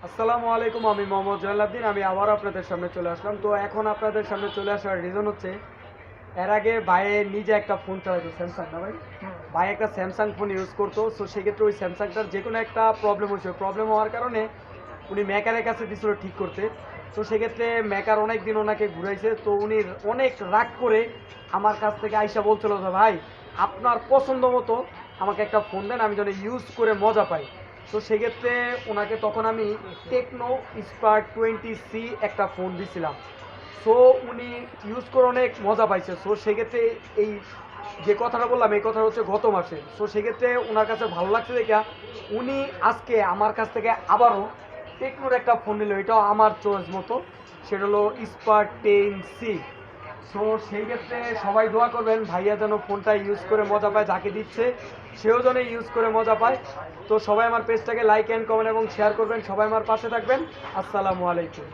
আসসালামু আলাইকুম, আমি মোহাম্মদ জয়নাল আবদিন। আমি আবার আপনাদের সামনে চলে আসলাম। তো এখন আপনাদের সামনে চলে আসার রিজন হচ্ছে, এর আগে ভাইয়ে নিজে একটা ফোন চালাতো, স্যামসাং না ভাই, ভাই একটা স্যামসাং ফোন ইউজ করতো। সো সেক্ষেত্রে ওই স্যামসাংটার যে কোনো একটা প্রবলেম হয়েছে, প্রবলেম হওয়ার কারণে উনি মেকারের কাছে দিছিল ঠিক করতে। তো সেক্ষেত্রে মেকার অনেক দিন ওনাকে ঘুরাইছে। তো উনি অনেক রাগ করে আমার কাছ থেকে আইসা বলছিল যে ভাই, আপনার পছন্দ মতো আমাকে একটা ফোন দেন, আমি যেন ইউজ করে মজা পাই। তো সেক্ষেত্রে ওনাকে তখন আমি টেকনো স্পার্ক 20C একটা ফোন দিছিলাম। সো উনি ইউজ করে অনেক মজা পাইছে। সো সেক্ষেত্রে এই যে কথাটা বললাম, এই কথা হচ্ছে গত মাসে। সো সেক্ষেত্রে ওনার কাছে ভালো লাগছে দেখা উনি আজকে আমার কাছ থেকে আবারও টেকনোর একটা ফোন নিল, এটাও আমার চয়েস মতো। সেটা হলো স্পার্ক 10C। সো সেই ক্ষেত্রে সবাই দোয়া করবেন ভাইয়া যেন ফোনটা ইউজ করে মজা পায়, যাকে দিচ্ছে সেও যেন ইউজ করে মজা পায়। তো সবাই আমার পেজটাকে লাইক অ্যান্ড কমেন্ট এবং শেয়ার করবেন, সবাই আমার পাশে থাকবেন। আসসালামু আলাইকুম।